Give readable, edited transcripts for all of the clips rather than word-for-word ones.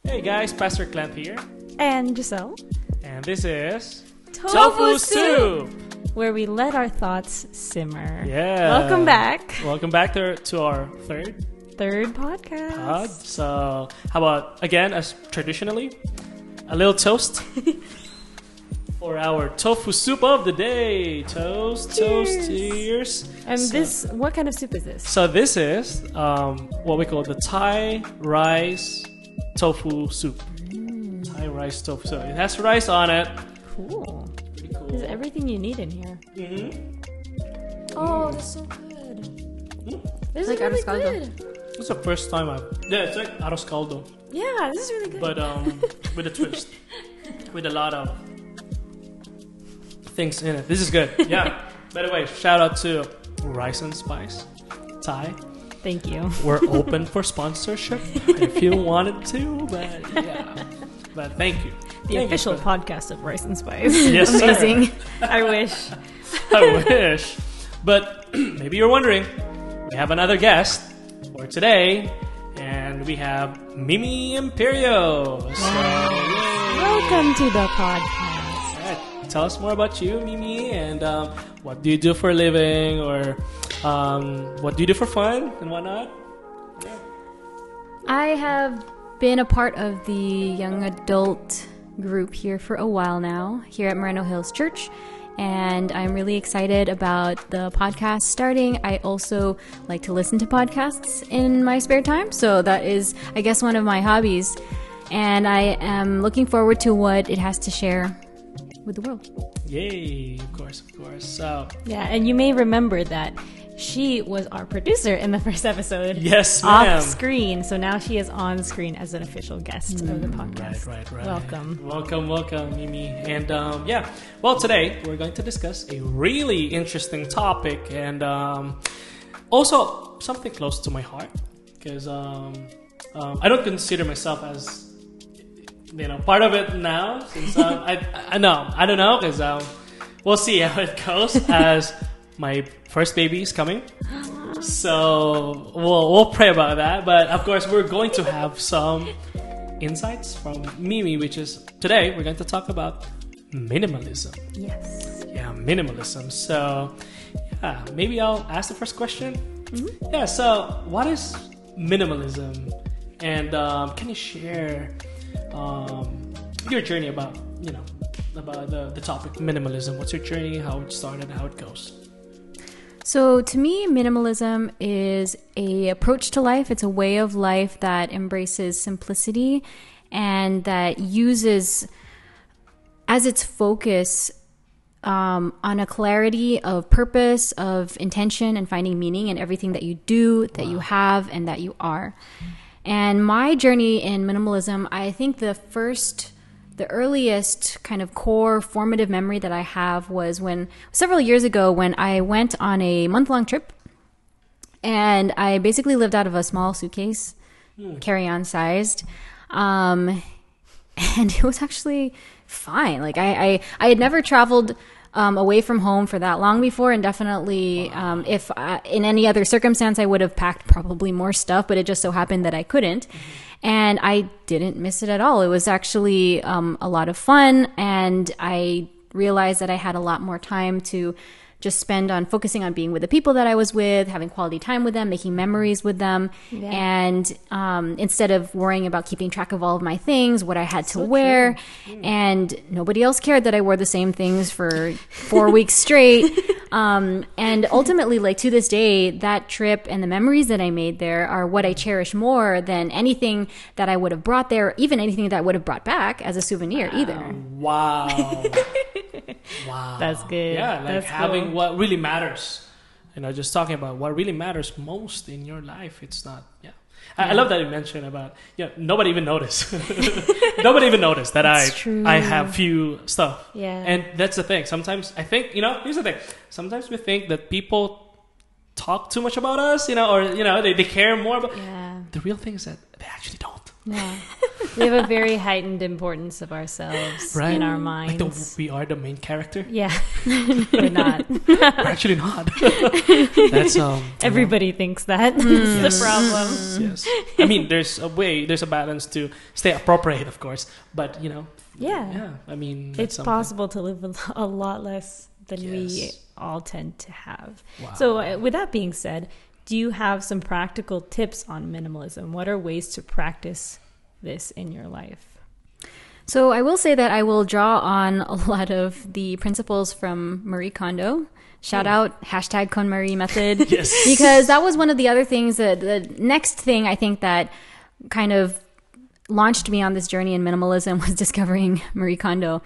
Hey guys, Pastor Clem here. And Giselle. And this is TOFU Soup, where we let our thoughts simmer. Yeah. Welcome back. Welcome back to our third podcast. pod. So, how about, again, as traditionally, a little toast for our tofu soup of the day. Toast, cheers. And what kind of soup is this? So this is what we call the Thai rice tofu soup. Thai rice tofu soup. It has rice on it. Cool. Pretty cool. There's everything you need in here. Mm-hmm. Oh, that's so good. This is like really arroz caldo. good. It's the first time it's like arroz caldo, Yeah, this is really good. but with a twist, with a lot of things in it. This is good. Yeah. By the way, shout out to Rice and Spice Thai. Thank you. We're open for sponsorship if you wanted to, but yeah. But thank you. The official podcast of Rice and Spice. Yes, sir. Amazing. I wish. I wish. But maybe you're wondering, we have another guest for today, and we have Mimi Imperio. So, Welcome to the podcast. all right, tell us more about you, Mimi, and what do you do for a living, or what do you do for fun and whatnot? Yeah. I have been a part of the young adult group here for a while now, here at Moreno Hills Church, and I'm really excited about the podcast starting. I also like to listen to podcasts in my spare time, so that is, I guess, one of my hobbies, and I am looking forward to what it has to share with the world. Yay, of course. So, Yeah, and you may remember that she was our producer in the first episode. yes, ma'am. Off screen, so now she is on screen as an official guest of the podcast. Right. Welcome, Mimi. And well, today we're going to discuss a really interesting topic, and also something close to my heart, because I don't consider myself as part of it now, since I don't know, because we'll see how it goes as my first baby is coming. So we'll pray about that. But of course, we're going to have some insights from Mimi, which is today we're going to talk about minimalism. Yes. Yeah, minimalism. So yeah, maybe I'll ask the first question. Mm-hmm. Yeah. So what is minimalism? And can you share your journey about the topic minimalism? What's your journey? How it started? How it goes? So to me, minimalism is an approach to life. It's a way of life that embraces simplicity and that uses as its focus on a clarity of purpose, of intention, and finding meaning in everything that you do, that you have, and that you are. And my journey in minimalism, I think the earliest kind of core formative memory that I have was several years ago when I went on a month-long trip, and I basically lived out of a small suitcase, carry-on sized, and it was actually fine. Like I had never traveled away from home for that long before, and definitely if in any other circumstance I would have packed probably more stuff, but it just so happened that I couldn't. And I didn't miss it at all. It was actually a lot of fun, and I realized that I had a lot more time to just spend on focusing on being with the people that I was with, having quality time with them, making memories with them. Yeah. And instead of worrying about keeping track of all of my things, what I had to wear. And nobody else cared that I wore the same things for 4 weeks straight. And ultimately, like to this day, that trip and the memories that I made there are what I cherish more than anything that I would have brought there, even anything that I would have brought back as a souvenir either. Wow. Wow. That's good. Yeah, like That's having cool. what really matters. Just talking about what really matters most in your life. It's not, I love that you mentioned about, nobody even noticed. Nobody even noticed that I have few stuff. Yeah. And that's the thing. Sometimes I think, here's the thing. Sometimes we think that people talk too much about us, or, they care more about. Yeah. The real thing is that they actually don't. Yeah. We have a very heightened importance of ourselves Right. in our Like minds. we are the main character. Yeah, we're not. We're actually not. That's Everybody thinks that. It's the problem. Yes. I mean, there's a balance to stay appropriate, of course, but Yeah. I mean, that's It's something. possible to live with a lot less than we Yes. all tend to have. Wow. So, with that being said, do you have some practical tips on minimalism? What are ways to practice this in your life? So I will say that I will draw on a lot of the principles from Marie Kondo. Shout out hashtag KonMari method. Yes. Because that was one of the other things that the next thing I think that kind of launched me on this journey in minimalism was discovering Marie Kondo.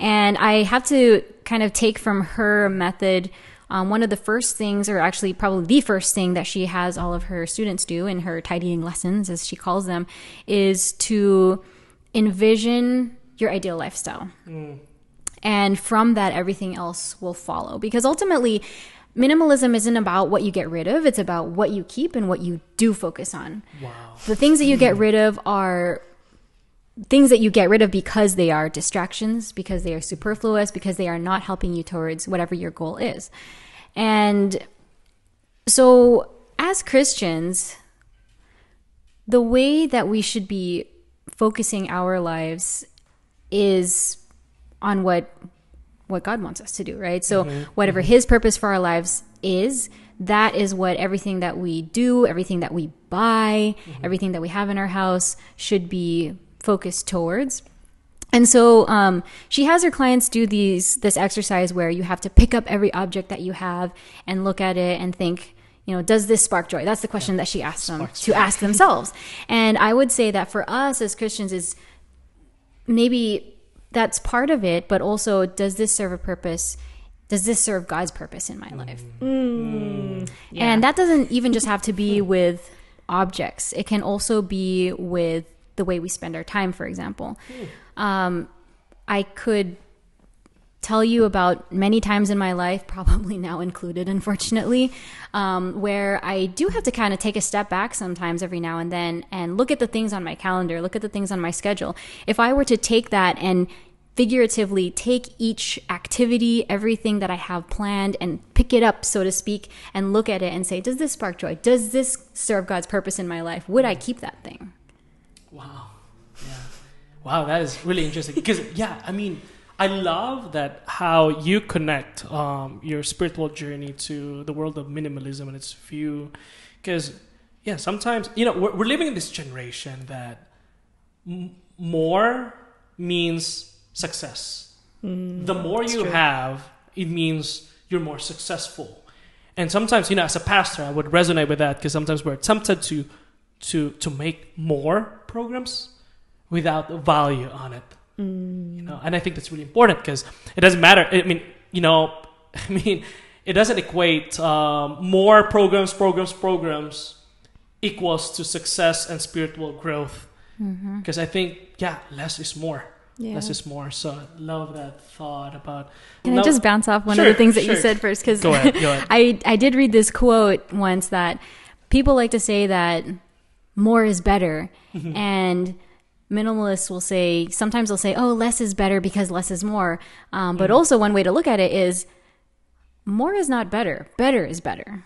And I have to kind of take from her method. One of the first things, or actually probably the first thing that she has all of her students do in her tidying lessons, as she calls them, is to envision your ideal lifestyle. And from that, everything else will follow. Because ultimately, minimalism isn't about what you get rid of. It's about what you keep and what you do focus on. Wow. The things that you get rid of are things that you get rid of because they are distractions, because they are superfluous, because they are not helping you towards whatever your goal is. And so as Christians, the way that we should be focusing our lives is on what God wants us to do, right? So whatever his purpose for our lives is, that is what everything that we do, everything that we buy, everything that we have in our house should be focused towards. And so she has her clients do this exercise where you have to pick up every object that you have and look at it and think, does this spark joy? That's the question that she asks them to ask themselves. And I would say that for us as Christians is maybe that's part of it, but also, does this serve a purpose? Does this serve God's purpose in my life? Yeah. And that doesn't even just have to be with objects. It can also be with the way we spend our time, for example. I could tell you about many times in my life, probably now included, unfortunately, where I do have to kind of take a step back sometimes every now and then and look at the things on my calendar, look at the things on my schedule. If I were to take that and figuratively take each activity, everything that I have planned, and pick it up, so to speak, and look at it and say, does this spark joy? Does this serve God's purpose in my life? Would I keep that thing? Wow. Yeah. Wow, that is really interesting. Because, I mean, I love that how you connect your spiritual journey to the world of minimalism and its view. Because, sometimes, we're living in this generation that more means success. The more you have, it means you're more successful. And sometimes, as a pastor, I would resonate with that because sometimes we're tempted to make more programs without value on it. And I think that's really important because it doesn't matter. I mean, it doesn't equate more programs equals to success and spiritual growth. Because I think, less is more. Yeah. Less is more. So I love that thought about. Can I just bounce off one of the things that you said first? Because Go ahead. I did read this quote once that people like to say that more is better. And minimalists will say, sometimes they'll say, oh, less is better because less is more. But also one way to look at it is more is not better. Better is better.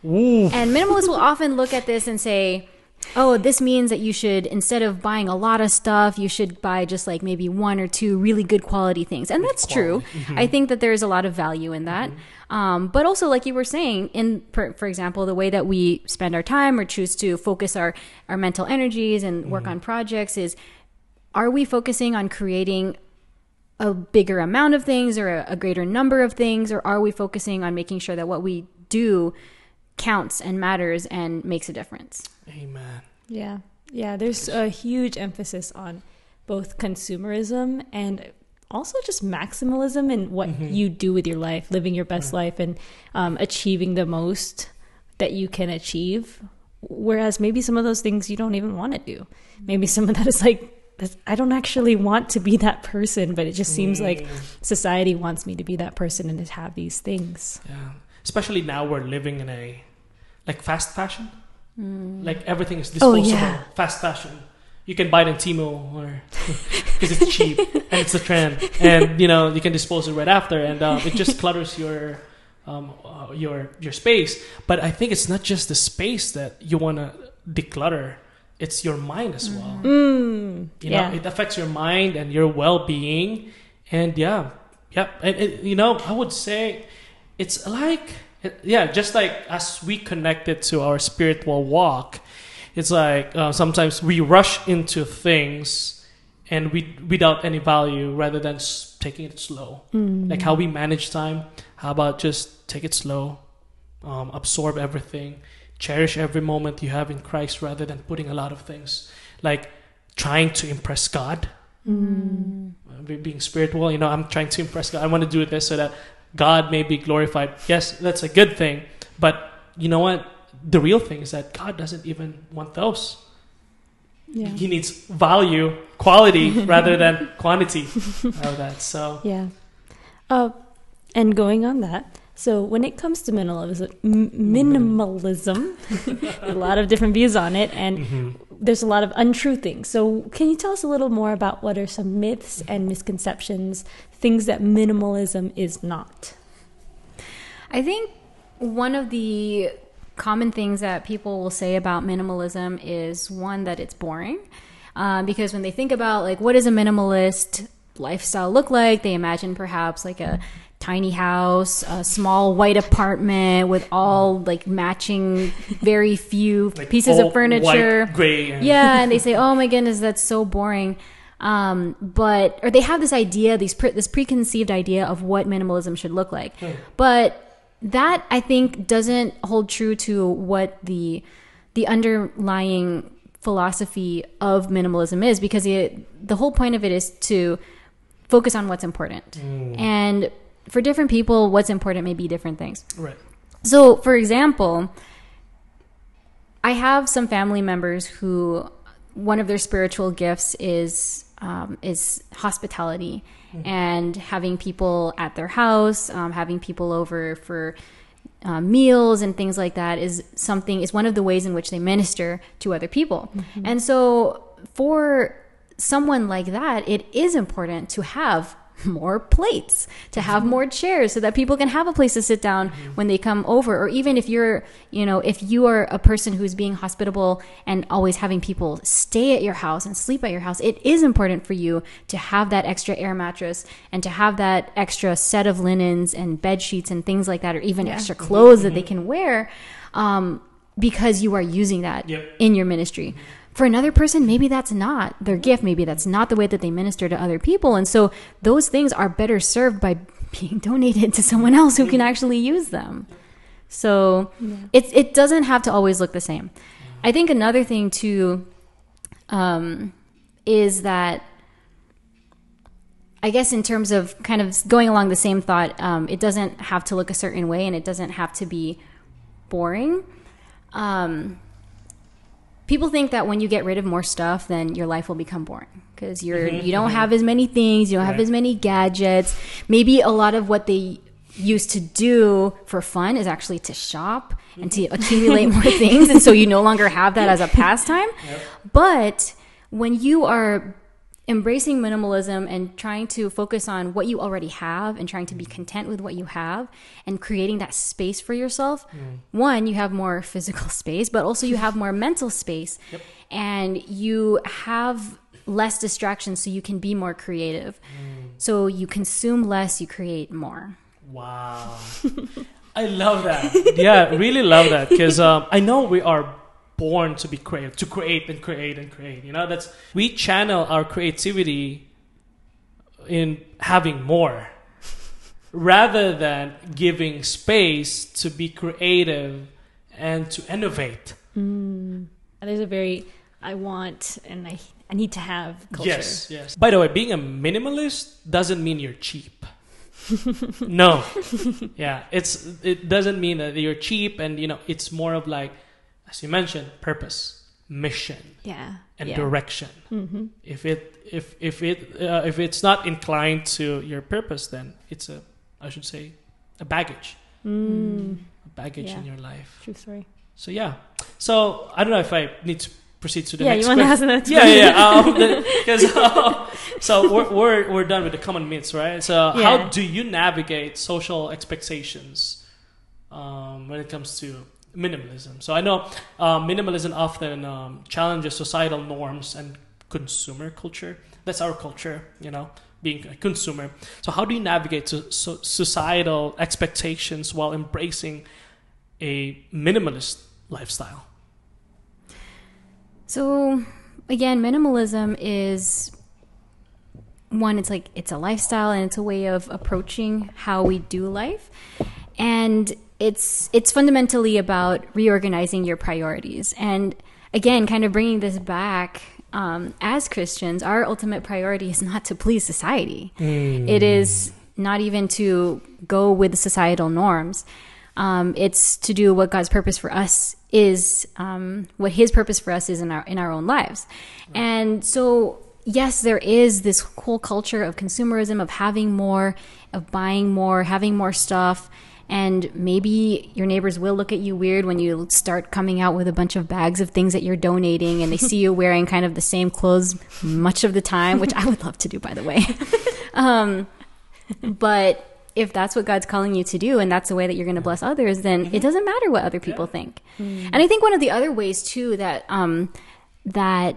Ooh. And minimalists will often look at this and say, oh, this means that you should, instead of buying a lot of stuff, you should buy just like maybe one or two really good quality things. And that's true. I think that there's a lot of value in that. But also, like you were saying, for example, the way that we spend our time or choose to focus our mental energies and work on projects is, are we focusing on creating a bigger amount of things or a greater number of things? Or are we focusing on making sure that what we do counts and matters and makes a difference? Amen. Yeah, there's a huge emphasis on both consumerism and also just maximalism in what you do with your life, living your best life and achieving the most that you can achieve. Whereas maybe some of those things you don't even want to do. Maybe some of that is like, I don't actually want to be that person, but it just seems like society wants me to be that person and to have these things. Yeah. Especially now we're living in a fast fashion. Like everything is disposable. Fast fashion. you can buy it in Temu or because it's cheap and it's a trend, and you can dispose it right after, and it just clutters your space. But I think it's not just the space that you want to declutter; it's your mind as well. It affects your mind and your well-being, and and I would say it's like just like as we connected to our spiritual walk. It's like sometimes we rush into things and without any value rather than taking it slow. Like how we manage time. How about just take it slow, absorb everything, cherish every moment you have in Christ rather than putting a lot of things. Like trying to impress God. Being spiritual, I'm trying to impress God. I want to do this so that God may be glorified. Yes, that's a good thing. But you know what? The real thing is that God doesn't even want those. Yeah. He needs value, quality, rather than quantity of that. So and going on that, so when it comes to minimalism, a lot of different views on it, and there's a lot of untrue things. So can you tell us a little more about what are some myths and misconceptions, things that minimalism is not? I think one of the common things that people will say about minimalism is one, that it's boring, because when they think about like what does a minimalist lifestyle look like, they imagine perhaps like a tiny house, a small white apartment with all like matching very few like pieces of furniture, white, gray, and they say, oh my goodness, that's so boring. Or they have this idea, this preconceived idea of what minimalism should look like, but that, I think, doesn't hold true to what the underlying philosophy of minimalism is, because the whole point of it is to focus on what's important. And for different people, what's important may be different things. Right. So, for example, I have some family members who one of their spiritual gifts is hospitality. And having people at their house, having people over for meals and things like that is one of the ways in which they minister to other people. And so for someone like that, it is important to have more plates, to have more chairs so that people can have a place to sit down when they come over. Or even if if you are a person who's being hospitable and always having people stay at your house and sleep at your house, it is important for you to have that extra air mattress and to have that extra set of linens and bed sheets and things like that, or even extra clothes that they can wear, because you are using that in your ministry. For another person, maybe that's not their gift. Maybe that's not the way that they minister to other people. And so those things are better served by being donated to someone else who can actually use them. So it doesn't have to always look the same. I think another thing too is that, I guess in terms of kind of going along the same thought, it doesn't have to look a certain way and it doesn't have to be boring. People think that when you get rid of more stuff, then your life will become boring because you don't have as many things, you don't have as many gadgets. Maybe a lot of what they used to do for fun is actually to shop and to accumulate more things, and so you no longer have that as a pastime. But when you are embracing minimalism and trying to focus on what you already have and trying to be content with what you have and creating that space for yourself, one, you have more physical space, but also you have more mental space, and you have less distractions, so you can be more creative. So you consume less, you create more. Wow. I love that. Yeah, really love that, because I know we are born to be creative, to create and create and create. We channel our creativity in having more rather than giving space to be creative and to innovate. There's a very I want and I need to have culture. Yes. By the way, being a minimalist doesn't mean you're cheap. No. Yeah, it doesn't mean that you're cheap, and it's more of like, as you mentioned, purpose, mission, and direction. If it's not inclined to your purpose, then it's a baggage. A baggage in your life. True story. So So I don't know if I need to proceed to the Yeah, next you want to question. ask the next Yeah. Because so we're done with the common myths, right? So Yeah. how do you navigate social expectations when it comes to minimalism? So I know minimalism often challenges societal norms and consumer culture. That's our culture, being a consumer. So how do you navigate societal expectations while embracing a minimalist lifestyle? So again, minimalism is one, it's a lifestyle and it's a way of approaching how we do life. And it's fundamentally about reorganizing your priorities. And again, kind of bringing this back, as Christians, our ultimate priority is not to please society. It is not even to go with societal norms. It's to do what God's purpose for us is, what His purpose for us is in our own lives. And so, yes, there is this whole culture of consumerism, of having more, of buying more, having more stuff. And maybe your neighbors will look at you weird when you start coming out with a bunch of bags of things that you're donating, and they see you wearing kind of the same clothes much of the time, which I would love to do, by the way. But if that's what God's calling you to do, and that's the way that you're going to bless others, then it doesn't matter what other people think. And I think one of the other ways too that that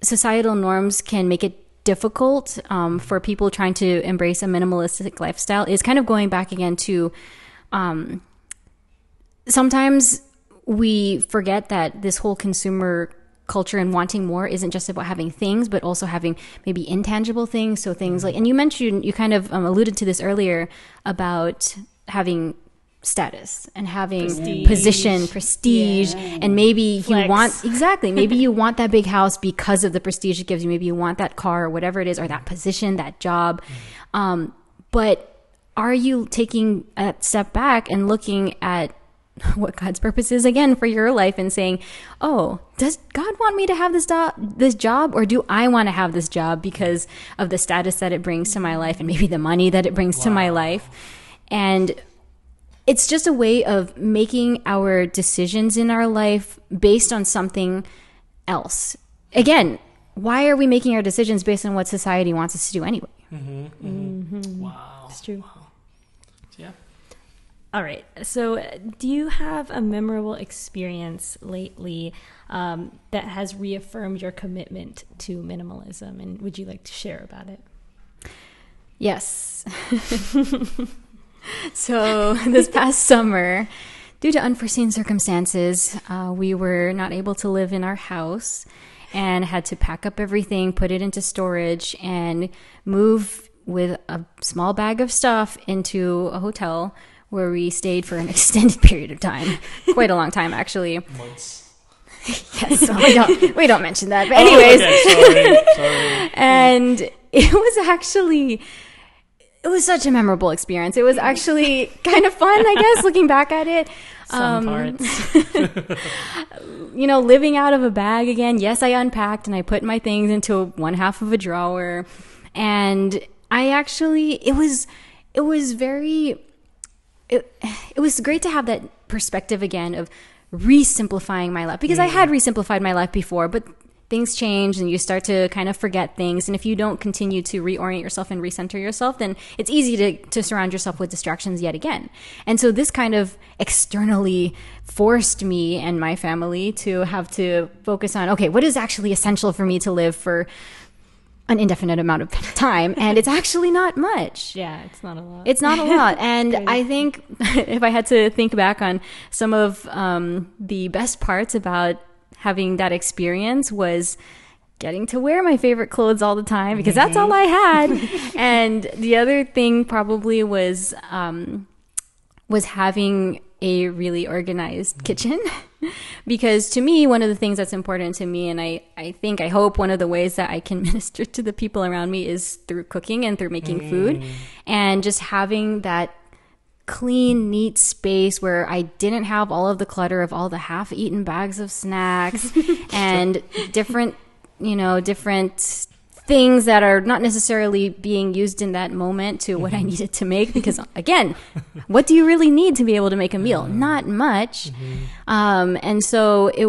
societal norms can make it difficult for people trying to embrace a minimalistic lifestyle is kind of going back again to sometimes we forget that this whole consumer culture and wanting more isn't just about having things, but also having maybe intangible things. So things like, and you kind of alluded to this earlier about having status and having prestige, and maybe Flex. maybe you want that big house because of the prestige it gives you. Maybe you want that car or whatever it is, or that position, that job. But are you taking a step back and looking at what God's purpose is again for your life and saying, oh, does God want me to have this job, or do I want to have this job because of the status that it brings to my life and maybe the money that it brings to my life? And it's just a way of making our decisions in our life based on something else. Again, why are we making our decisions based on what society wants us to do anyway? Wow. It's true. Wow. Yeah. All right. So, do you have a memorable experience lately that has reaffirmed your commitment to minimalism? And would you like to share about it? Yes. So, this past summer, due to unforeseen circumstances, we were not able to live in our house and had to pack up everything, put it into storage, and move with a small bag of stuff into a hotel where we stayed for an extended period of time. Quite a long time, actually. Months. Yes, well, we don't mention that. But anyways. Sorry. And it was such a memorable experience. It was actually kind of fun, I guess, looking back at it. Some parts. Living out of a bag again. Yes, I unpacked and I put my things into one half of a drawer. And it was great to have that perspective again of re-simplifying my life, because I had re-simplified my life before, but things change and you start to kind of forget things. And if you don't continue to reorient yourself and recenter yourself, then it's easy to surround yourself with distractions yet again. And so this kind of externally forced me and my family to have to focus on, okay, what is actually essential for me to live for an indefinite amount of time, and it's actually not much. Yeah, it's not a lot. It's not a lot. And I think if I had to think back on some of the best parts about having that experience was getting to wear my favorite clothes all the time, because that's all I had. And the other thing probably was having a really organized kitchen. Because to me, one of the things that's important to me, and I hope one of the ways that I can minister to the people around me is through cooking and through making food, and just having that clean, neat space where I didn't have all of the clutter of all the half-eaten bags of snacks and different things that are not necessarily being used in that moment to what I needed to make. Because again, what do you really need to be able to make a meal? Not much. And so it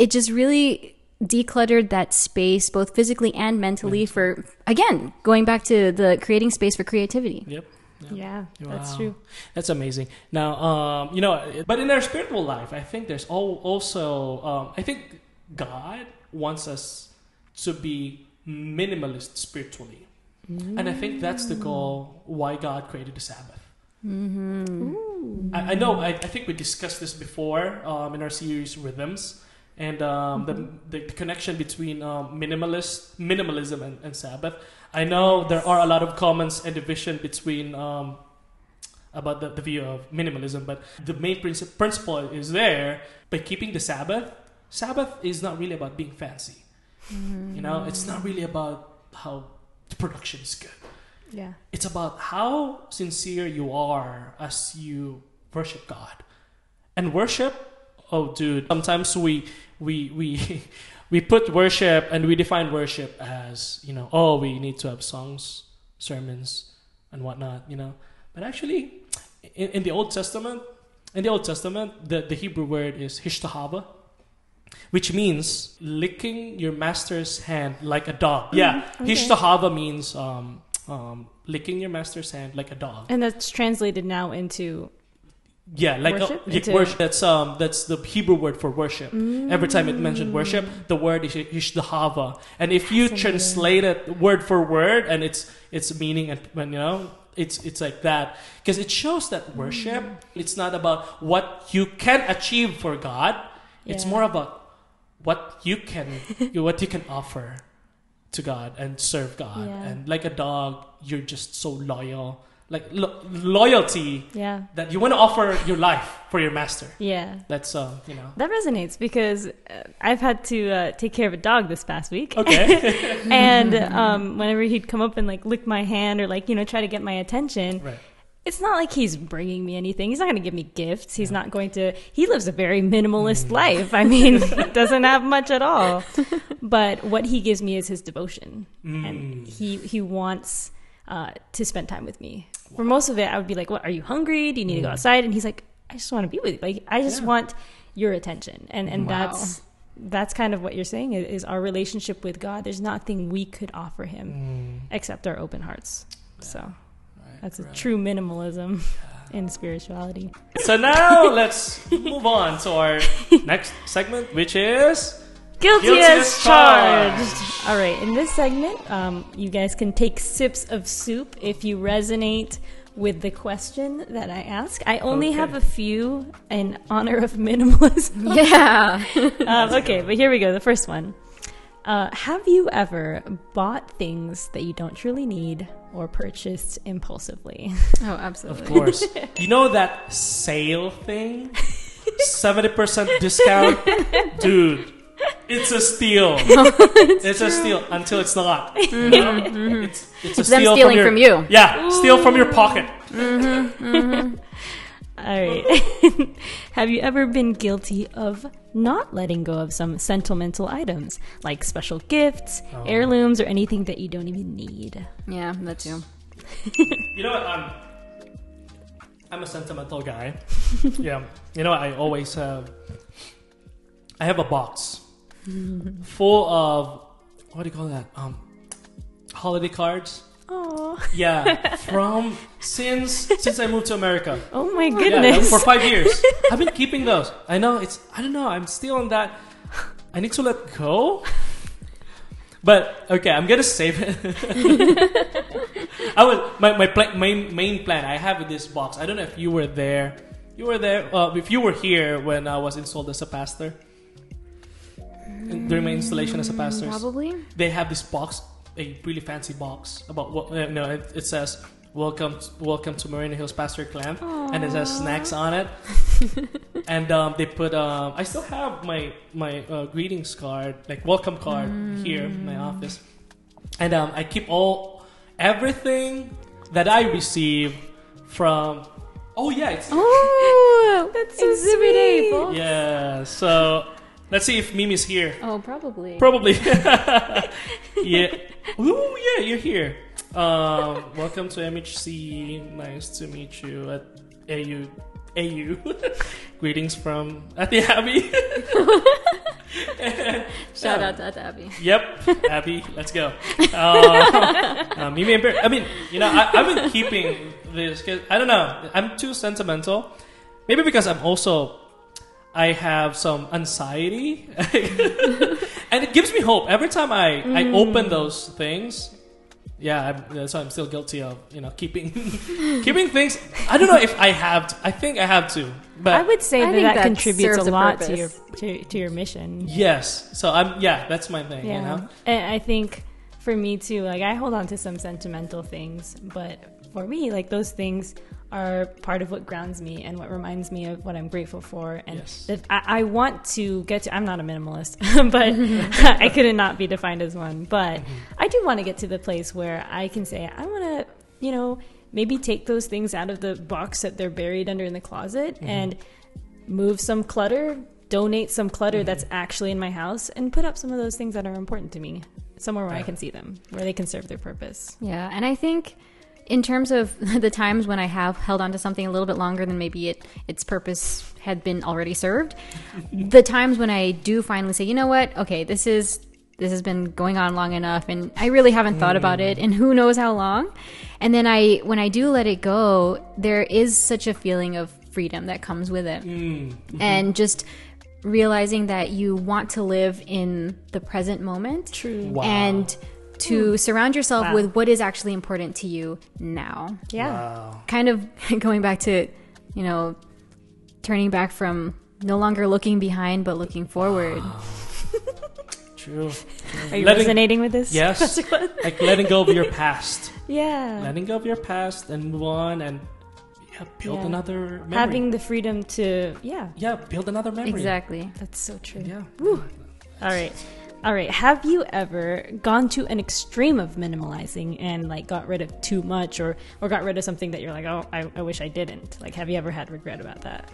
just really decluttered that space both physically and mentally for, again, going back to the creating space for creativity. Yep. Yeah, that's Wow. true. That's amazing. Now, but in our spiritual life, I think there's also, I think God wants us to be minimalist spiritually. And I think that's the goal why God created the Sabbath. I know, I think we discussed this before in our series Rhythms. And the connection between minimalism and Sabbath. I know there are a lot of comments and division between about the view of minimalism, but the main principle is there. By keeping the Sabbath is not really about being fancy. It's not really about how the production is good. Yeah. It's about how sincere you are as you worship God. And worship, oh dude, sometimes we put worship and we define worship as, we need to have songs, sermons, and whatnot, But actually, in the Old Testament, the Hebrew word is hishtahava, which means licking your master's hand like a dog. Yeah, okay. Hishtahava means licking your master's hand like a dog. And that's translated now into... Yeah, like worship. That's the Hebrew word for worship. Every time it mentioned worship, the word is hishtahava. And if you translate it word for word, and its meaning, and it's like that, because it shows that worship, it's not about what you can achieve for God. Yeah. It's more about what you can offer to God and serve God. Yeah. And like a dog, you're just so loyal. Like loyalty, that you want to offer your life for your master. Yeah, that's that resonates because I've had to take care of a dog this past week. Okay, and whenever he'd come up and lick my hand or try to get my attention, right. It's not like he's bringing me anything. He's not going to give me gifts. He's not going to. He lives a very minimalist life. I mean, doesn't have much at all. But what he gives me is his devotion, and he wants to spend time with me. For most of it, I would be like, "What? Are you hungry? Do you need to go outside?" And he's like, "I just want to be with you. I just want your attention." And that's kind of what you're saying is our relationship with God. There's nothing we could offer Him except our open hearts. So that's a true minimalism in spirituality. So now let's move on to our next segment, which is Guilty as charged. All right, in this segment, you guys can take sips of soup if you resonate with the question that I ask. I only have a few in honor of minimalism. Yeah. Okay, but here we go. The first one. Have you ever bought things that you don't truly need or purchased impulsively? Oh, absolutely. Of course. You know that sale thing? 70% discount? Dude. It's a steal. It's a steal until it's not. It's a steal them stealing from you. Yeah, steal from your pocket. All right. Have you ever been guilty of not letting go of some sentimental items, like special gifts, heirlooms, or anything that you don't even need? Yeah, that too. You know what? I'm a sentimental guy. Yeah. You know, I always have... I have a box full of, what do you call that? Holiday cards. Oh. Yeah, since I moved to America. Oh my goodness. Yeah, for 5 years. I've been keeping those. I know I don't know, I'm still on that. I need to let go. But okay, I'm gonna save it. My main plan. I have this box. I don't know if you were there. If you were here when I was installed as a pastor. During my installation as a pastor, probably they have this box, a really fancy box about what it says welcome to Marina Hills Pastor Clan. Aww. And it has snacks on it. And they put I still have my greetings card, like welcome card here in my office, and I keep everything that I receive from. Oh yeah, it's that's so sweet. Yeah, so. Let's see if Mimi's here. Oh, probably. Yeah. Ooh, yeah, you're here. Welcome to MHC. Nice to meet you at AU. Greetings from at the Abbey. Shout out to Abby. Yep, Abby, let's go. Mimi and Bear. I mean, I've been keeping this because I don't know. I'm too sentimental. Maybe because I have some anxiety, and it gives me hope every time I open those things. Yeah, that's why I'm still guilty of keeping things. I don't know if I have to. I think I have to, but I would say that contributes a lot purpose. to your mission. Yes, so that's my thing. Yeah, and I think for me too. Like I hold on to some sentimental things, but for me, like those things are part of what grounds me and what reminds me of what I'm grateful for. And that I want to get to, I'm not a minimalist, but I couldn't not be defined as one. But I do want to get to the place where I can say, I want to, maybe take those things out of the box that they're buried under in the closet and move some clutter, donate some clutter that's actually in my house, and put up some of those things that are important to me somewhere where I can see them, where they can serve their purpose. Yeah, and I think in terms of the times when I have held on to something a little bit longer than maybe its purpose had been already served, the times when I do finally say, you know what, okay, this has been going on long enough and I really haven't thought about it in who knows how long. And then when I do let it go, there is such a feeling of freedom that comes with it. And just realizing that you want to live in the present moment. True. Wow. And to surround yourself with what is actually important to you now. Yeah. Wow. Kind of going back to, turning back from no longer looking behind, but looking forward. True. Are you resonating with this? Yes. Like letting go of your past. Yeah. Letting go of your past and move on and build another memory. Having the freedom to, build another memory. Exactly. That's so true. Yeah. Woo. All right. Have you ever gone to an extreme of minimalizing and like got rid of too much or got rid of something that you're like, oh, I wish I didn't? Like, have you ever had regret about that?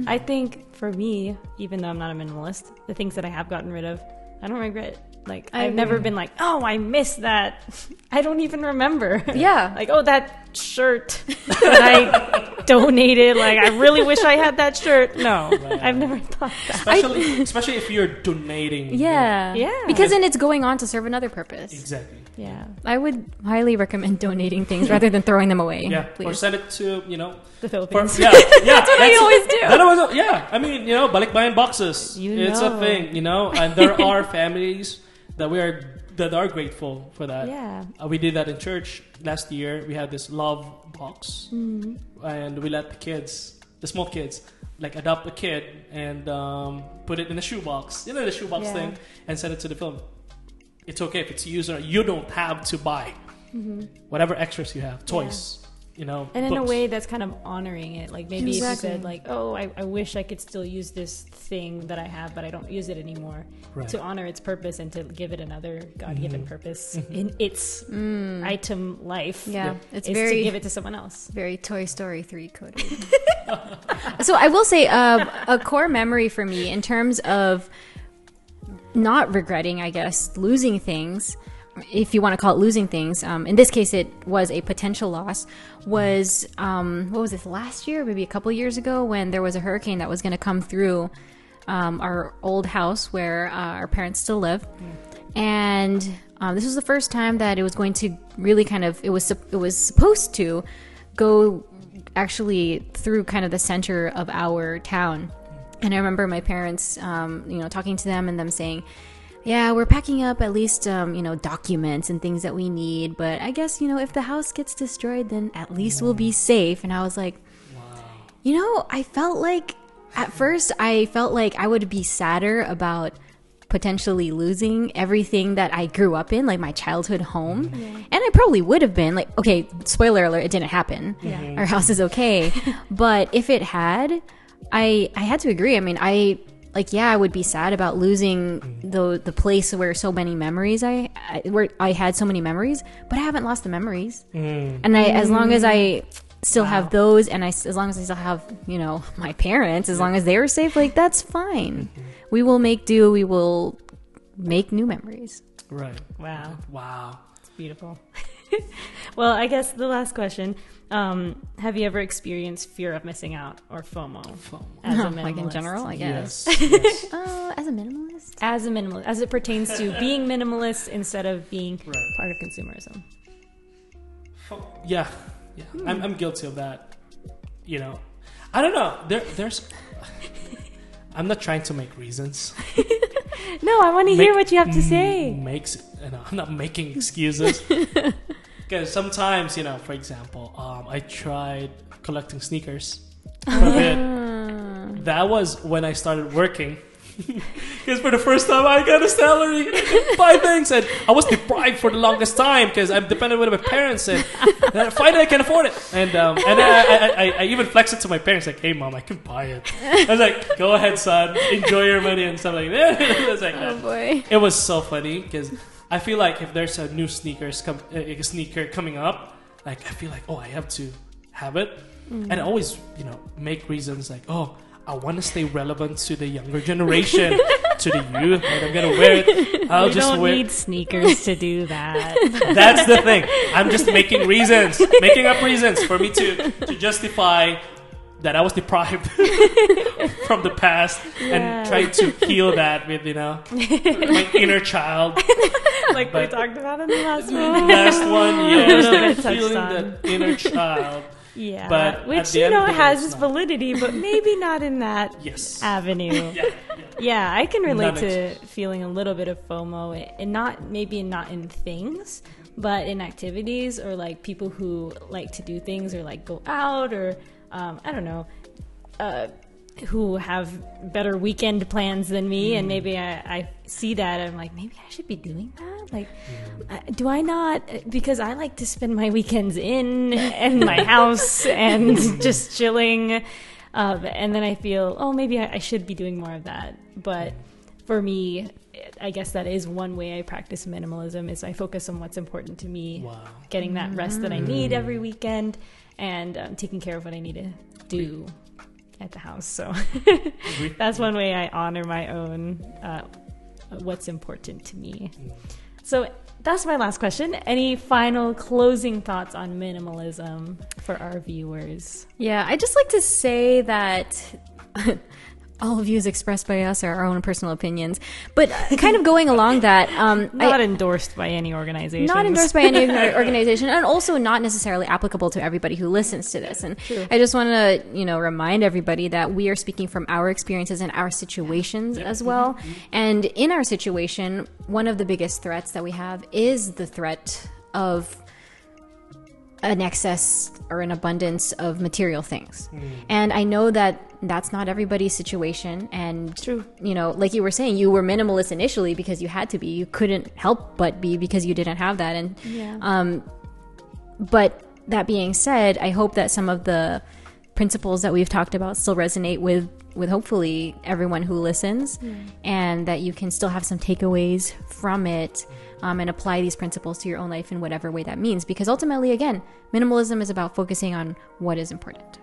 I think for me, even though I'm not a minimalist, the things that I have gotten rid of, I don't regret. Like, I've never been like, oh, I missed that. I don't even remember. Yeah. Like, oh, that shirt that I donated. Like, I really wish I had that shirt. No, I've never thought that. Especially if you're donating. Yeah. Yeah. Because then it's going on to serve another purpose. Exactly. Yeah. I would highly recommend donating things rather than throwing them away. Yeah. Please. Or send it to, The Philippines. that's what we always do. I mean, balikbayan boxes. It's a thing, and there are families that are grateful for that. Yeah. We did that in church last year. We had this love box, and we let the small kids, like adopt a kid and put it in a shoebox, the shoebox thing, and send it to the film. It's okay if it's used or you don't have to buy whatever extras you have, toys. And in a books. way that's kind of honoring it. Like maybe Exactly. if you said like, oh, I wish I could still use this thing that I have, but I don't use it anymore. Right. To honor its purpose and to give it another God-given purpose in its item life. Yeah. It's is very to give it to someone else. Very Toy Story 3 coded. So I will say a core memory for me in terms of not regretting, I guess, losing things, if you want to call it losing things. In this case, it was a potential loss. Was what was this, last year, maybe a couple years ago, when there was a hurricane that was going to come through our old house where our parents still live, and this was the first time that it was going to really kind of it was supposed to go actually through kind of the center of our town. And I remember my parents, talking to them and them saying, yeah, we're packing up at least, documents and things that we need. But I guess, if the house gets destroyed, then at least we'll be safe. And I was like, I felt like, at first, I felt like I would be sadder about potentially losing everything that I grew up in, like my childhood home. And I probably would have been like, okay, spoiler alert, it didn't happen. Our house is okay. But if it had, I had to agree. I mean, I would be sad about losing the place where so many memories where I had so many memories, but I haven't lost the memories. And as long as I still have those, and as long as I still have, my parents, as long as they were safe, like that's fine. We will make do. We will make new memories. Right. Wow. Wow. It's beautiful. Well, I guess the last question, Have you ever experienced fear of missing out or FOMO? As a minimalist? Like in general, I guess. Yes. As a minimalist? As a minimalist, as it pertains to being minimalist instead of being part of consumerism. Yeah. I'm guilty of that. You know, I don't know. There's. I'm not trying to make reasons. No, I want to hear what you have to say. I'm not making excuses. Because sometimes, you know, for example, I tried collecting sneakers for a bit. That was when I started working. Because for the first time I got a salary, I could buy things, and I was deprived for the longest time because I'm dependent with my parents, and finally I can afford it. And I even flexed it to my parents, like, "Hey, mom, I can buy it." I was like, "Go ahead, son, enjoy your money," and stuff like that. It was like, oh boy, it was so funny because I feel like if there's a new sneaker coming up, like I feel like, oh, I have to have it, and I always, you know, make reasons like, oh, I want to stay relevant to the younger generation, to the youth, and I'm gonna wear it. I'll just don't wear. Need sneakers to do that. That's the thing. I'm just making up reasons for me to justify that I was deprived from the past and trying to heal that with, you know, my inner child. Like we talked about in the last one. Last one, yes, touched feeling on. that inner child. Yeah, But which, at the you end know, of the day, has it's its not. validity, but maybe not in that avenue. Yeah, I can relate to feeling a little bit of FOMO, and not in things, but in activities, or like people who like to do things or like go out, or I don't know, who have better weekend plans than me, and maybe I see that and I'm like, maybe I should be doing that. Like, do I not? Because I like to spend my weekends in my house and just chilling, and then I feel, oh, maybe I should be doing more of that. But for me, I guess that is one way I practice minimalism, is I focus on what's important to me, getting that rest that I need every weekend, and taking care of what I need to do at the house. So that's one way I honor my own what's important to me. So that's my last question. Any final closing thoughts on minimalism for our viewers? Yeah, I'd just like to say that all views expressed by us are our own personal opinions. But kind of going along that... not endorsed by any organization. Not endorsed by any organization, and also not necessarily applicable to everybody who listens to this. And I just want to, you know, remind everybody that we are speaking from our experiences and our situations as well. And in our situation, one of the biggest threats that we have is the threat of an excess or an abundance of material things. And I know that that's not everybody's situation. And, you know, like you were saying, you were minimalist initially because you had to be. You couldn't help but be because you didn't have that. And, but that being said, I hope that some of the principles that we've talked about still resonate with hopefully everyone who listens, and that you can still have some takeaways from it, and apply these principles to your own life in whatever way that means. Because ultimately, again, minimalism is about focusing on what is important.